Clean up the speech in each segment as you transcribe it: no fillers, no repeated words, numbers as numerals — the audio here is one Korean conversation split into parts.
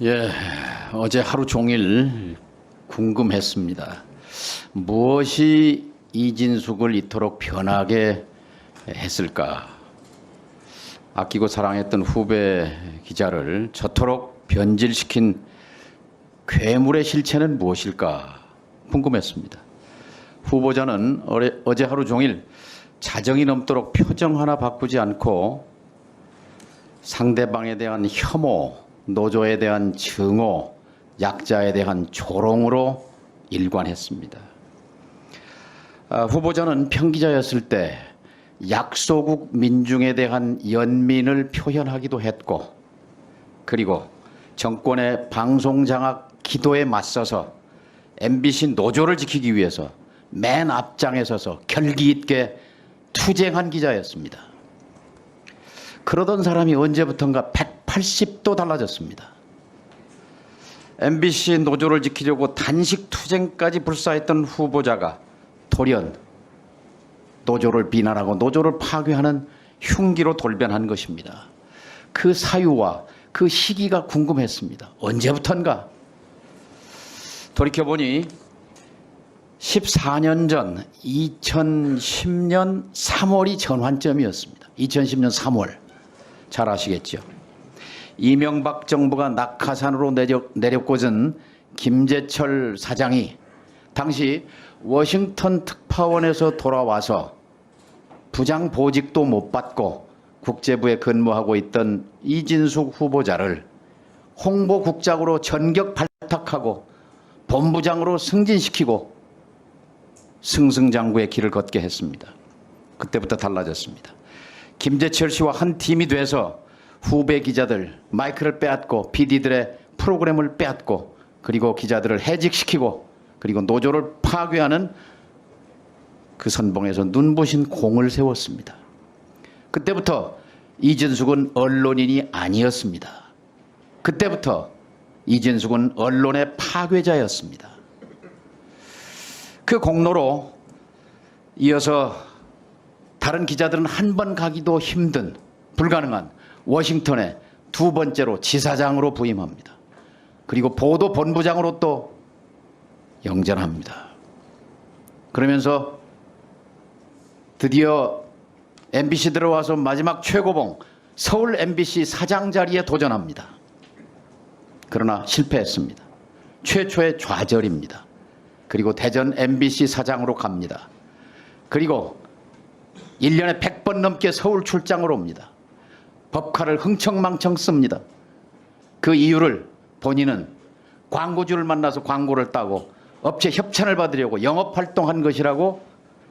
예, 어제 하루 종일 궁금했습니다. 무엇이 이진숙을 이토록 변하게 했을까? 아끼고 사랑했던 후배 기자를 저토록 변질시킨 괴물의 실체는 무엇일까 궁금했습니다. 후보자는 어제 하루 종일 자정이 넘도록 표정 하나 바꾸지 않고 상대방에 대한 혐오, 노조에 대한 증오, 약자에 대한 조롱으로 일관했습니다. 후보자는 평기자였을 때 약소국 민중에 대한 연민을 표현하기도 했고, 그리고 정권의 방송장악 기도에 맞서서 MBC 노조를 지키기 위해서 맨 앞장에 서서 결기 있게 투쟁한 기자였습니다. 그러던 사람이 언제부턴가 180도 달라졌습니다. MBC 노조를 지키려고 단식 투쟁까지 불사했던 후보자가 돌연 노조를 비난하고 노조를 파괴하는 흉기로 돌변한 것입니다. 그 사유와 그 시기가 궁금했습니다. 언제부턴가? 돌이켜보니 14년 전 2010년 3월이 전환점이었습니다. 2010년 3월. 잘 아시겠죠? 이명박 정부가 낙하산으로 내려꽂은 김재철 사장이 당시 워싱턴 특파원에서 돌아와서 부장 보직도 못 받고 국제부에 근무하고 있던 이진숙 후보자를 홍보국장으로 전격 발탁하고 본부장으로 승진시키고 승승장구의 길을 걷게 했습니다. 그때부터 달라졌습니다. 김재철 씨와 한 팀이 돼서 후배 기자들 마이크를 빼앗고 PD들의 프로그램을 빼앗고 그리고 기자들을 해직시키고 그리고 노조를 파괴하는 그 선봉에서 눈부신 공을 세웠습니다. 그때부터 이진숙은 언론인이 아니었습니다. 그때부터 이진숙은 언론의 파괴자였습니다. 그 공로로 이어서 다른 기자들은 한 번 가기도 힘든 불가능한 워싱턴에 두 번째로 지사장으로 부임합니다. 그리고 보도본부장으로 또 영전합니다. 그러면서 드디어 MBC 들어와서 마지막 최고봉 서울 MBC 사장 자리에 도전합니다. 그러나 실패했습니다. 최초의 좌절입니다. 그리고 대전 MBC 사장으로 갑니다. 그리고 1년에 100번 넘게 서울 출장을 옵니다. 법카를 흥청망청 씁니다. 그 이유를 본인은 광고주를 만나서 광고를 따고 업체 협찬을 받으려고 영업활동한 것이라고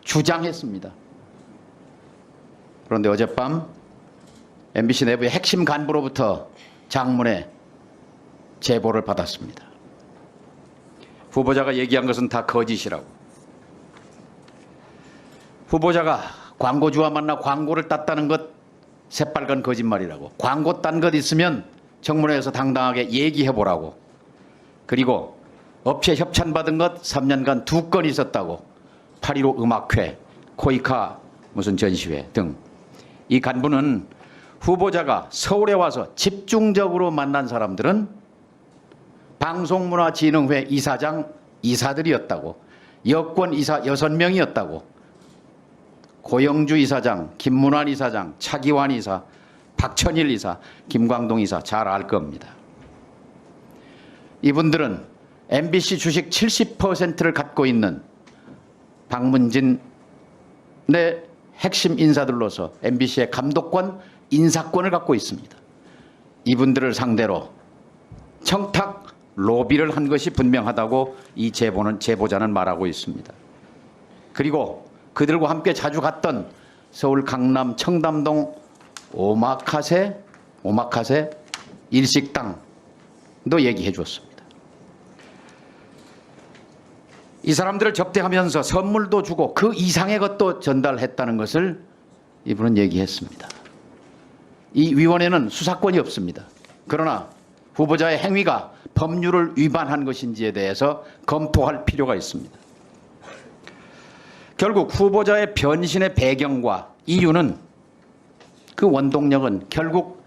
주장했습니다. 그런데 어젯밤 MBC 내부의 핵심 간부로부터 장문의 제보를 받았습니다. 후보자가 얘기한 것은 다 거짓이라고. 후보자가 광고주와 만나 광고를 땄다는 것 새빨간 거짓말이라고. 광고 딴 것 있으면 청문회에서 당당하게 얘기해보라고. 그리고 업체 협찬받은 것 3년간 2건 있었다고. 8.15 음악회, 코이카 무슨 전시회 등. 이 간부는 후보자가 서울에 와서 집중적으로 만난 사람들은 방송문화진흥회 이사장 이사들이었다고. 여권 이사 6명이었다고. 고영주 이사장, 김문환 이사장, 차기환 이사, 박천일 이사, 김광동 이사 잘 알 겁니다. 이분들은 MBC 주식 70%를 갖고 있는 박문진의 핵심 인사들로서 MBC의 감독권, 인사권을 갖고 있습니다. 이분들을 상대로 청탁, 로비를 한 것이 분명하다고 이 제보자는 말하고 있습니다. 그리고 그들과 함께 자주 갔던 서울 강남 청담동 오마카세 일식당도 얘기해 줬습니다. 이 사람들을 접대하면서 선물도 주고 그 이상의 것도 전달했다는 것을 이분은 얘기했습니다. 이 위원회는 수사권이 없습니다. 그러나 후보자의 행위가 법률을 위반한 것인지에 대해서 검토할 필요가 있습니다. 결국 후보자의 변신의 배경과 이유는 그 원동력은 결국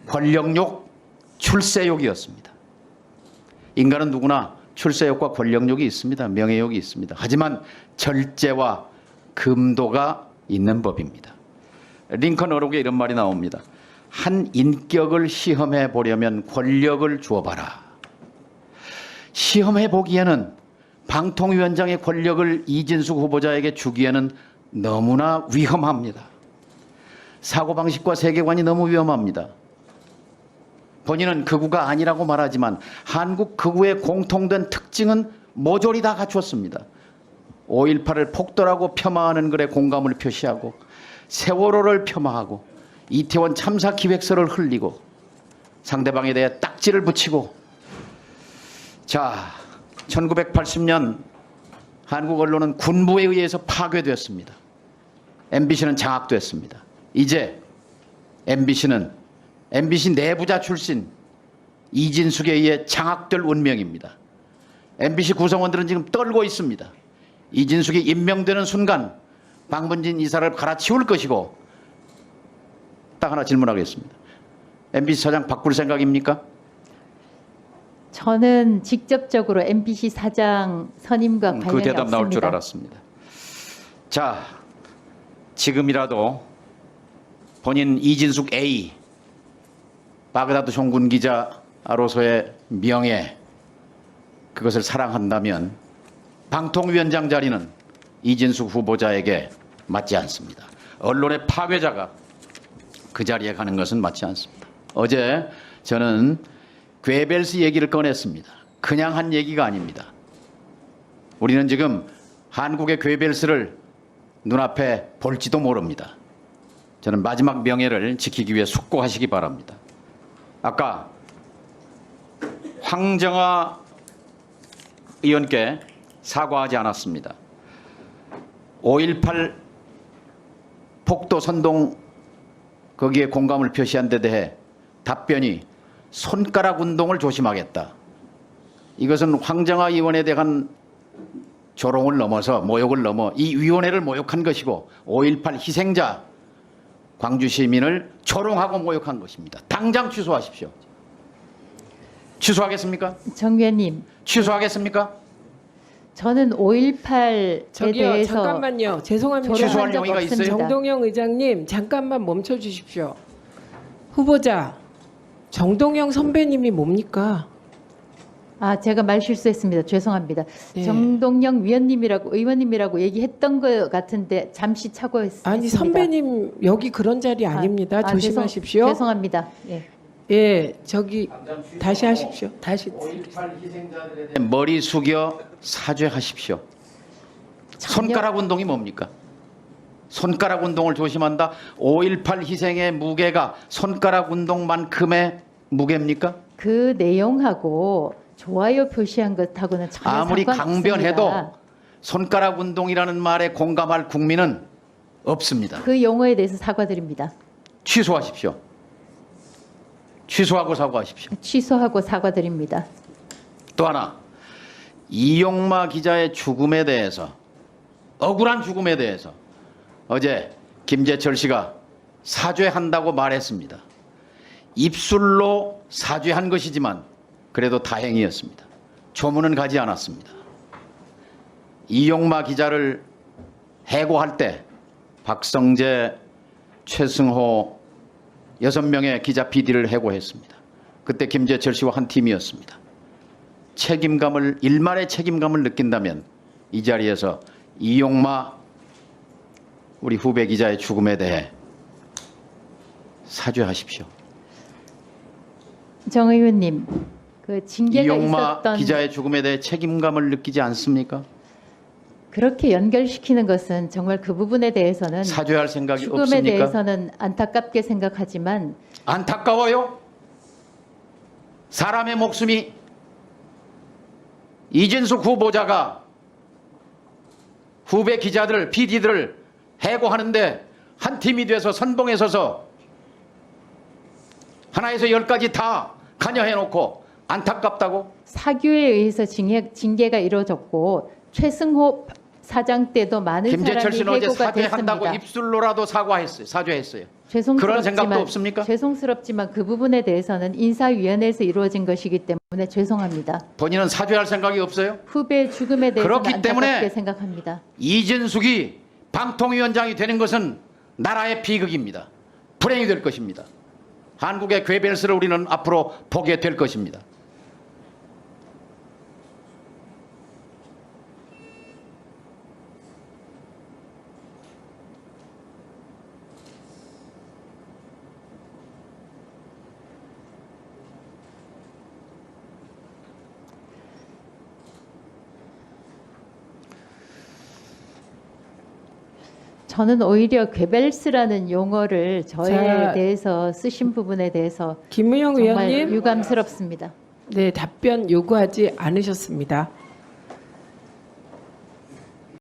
권력욕, 출세욕이었습니다. 인간은 누구나 출세욕과 권력욕이 있습니다. 명예욕이 있습니다. 하지만 절제와 금도가 있는 법입니다. 링컨 어록에 이런 말이 나옵니다. 한 인격을 시험해 보려면 권력을 주어봐라. 시험해 보기에는 방통위원장의 권력을 이진숙 후보자에게 주기에는 너무나 위험합니다. 사고방식과 세계관이 너무 위험합니다. 본인은 극우가 아니라고 말하지만 한국 극우의 공통된 특징은 모조리 다 갖추었습니다. 5.18을 폭도라고 폄하하는 글에 공감을 표시하고 세월호를 폄하하고 이태원 참사 기획서를 흘리고 상대방에 대해 딱지를 붙이고 자, 1980년 한국 언론은 군부에 의해서 파괴됐습니다. MBC는 장악됐습니다. 이제 MBC 내부자 출신 이진숙에 의해 장악될 운명입니다. MBC 구성원들은 지금 떨고 있습니다. 이진숙이 임명되는 순간 방문진 이사를 갈아치울 것이고 딱 하나 질문하겠습니다. MBC 사장 바꿀 생각입니까? 저는 직접적으로 MBC 사장 선임과 관련이 그 대답 없습니다. 나올 줄 알았습니다. 자, 지금이라도 본인 이진숙 A 바그다드 종군 기자로서의 명예 그것을 사랑한다면 방통위원장 자리는 이진숙 후보자에게 맞지 않습니다. 언론의 파괴자가 그 자리에 가는 것은 맞지 않습니다. 어제 저는 괴벨스 얘기를 꺼냈습니다. 그냥 한 얘기가 아닙니다. 우리는 지금 한국의 괴벨스를 눈앞에 볼지도 모릅니다. 저는 마지막 명예를 지키기 위해 숙고하시기 바랍니다. 아까 황정아 의원께 사과하지 않았습니다. 5.18 폭도 선동 거기에 공감을 표시한 데 대해 답변이 손가락 운동을 조심하겠다. 이것은 황정아 의원에 대한 조롱을 넘어서 모욕을 넘어 이 위원회를 모욕한 것이고 5.18 희생자 광주 시민을 조롱하고 모욕한 것입니다. 당장 취소하십시오. 취소하겠습니까? 정 의원님, 취소하겠습니까? 저는 5.18에 저기요, 대해서 잠깐만요. 죄송합니다. 취소할 적 용의가 있어요? 없습니다. 정동영 의장님 잠깐만 멈춰 주십시오. 후보자 정동영 선배님이 뭡니까? 제가 말 실수했습니다. 죄송합니다. 네. 정동영 위원님이라고 의원님이라고 얘기했던 것 같은데 잠시 착오했습니다. 아니 선배님 여기 그런 자리 아닙니다. 조심하십시오. 죄송합니다. 예. 예, 저기 다시 하십시오. 다시. 5.18 희생자들에 대해 머리 숙여 사죄하십시오. 손가락 운동이 뭡니까? 손가락 운동을 조심한다. 5.18 희생의 무게가 손가락 운동만큼의 무게입니까? 그 내용하고 좋아요 표시한 것하고는 전혀 아무리 상관없습니다. 강변해도 손가락 운동이라는 말에 공감할 국민은 없습니다. 그 용어에 대해서 사과드립니다. 취소하십시오. 취소하고 사과하십시오. 취소하고 사과드립니다. 또 하나, 이용마 기자의 죽음에 대해서, 억울한 죽음에 대해서 어제 김재철 씨가 사죄한다고 말했습니다. 입술로 사죄한 것이지만 그래도 다행이었습니다. 조문은 가지 않았습니다. 이용마 기자를 해고할 때 박성재, 최승호 6명의 기자 PD를 해고했습니다. 그때 김재철 씨와 한 팀이었습니다. 일말의 책임감을 느낀다면 이 자리에서 이용마 우리 후배 기자의 죽음에 대해 사죄하십시오. 정 의원님, 그 징계가 이용마 있었던 기자의 죽음에 대해 책임감을 느끼지 않습니까? 그렇게 연결시키는 것은 정말 그 부분에 대해서는 사죄할 생각이 죽음에 없습니까? 대해서는 안타깝게 생각하지만 안타까워요? 사람의 목숨이 이진숙 후보자가 후배 기자들, PD들을 해고하는데 한 팀이 돼서 선봉에 서서 하나에서 10까지 다 관여해놓고 안타깝다고? 사규에 의해서 징계가 이루어졌고 최승호 사장 때도 많은 김재철 사람이 씨는 어제 해고가 사죄한다고 됐습니다. 입술로라도 사죄했어요. 죄송스럽지만, 그런 생각도 없습니까? 죄송스럽지만 그 부분에 대해서는 인사위원회에서 이루어진 것이기 때문에 죄송합니다. 본인은 사죄할 생각이 없어요? 후배 죽음에 대해서는 그렇기 때문에 안타깝게 생각합니다. 이진숙이 방통위원장이 되는 것은 나라의 비극입니다. 불행이 될 것입니다. 한국의 괴벨스를 우리는 앞으로 보게 될 것입니다. 저는 오히려 괴벨스라는 용어를 저에 자, 대해서 쓰신 부분에 대해서 김우영 정말 의원님, 유감스럽습니다. 네, 답변 요구하지 않으셨습니다.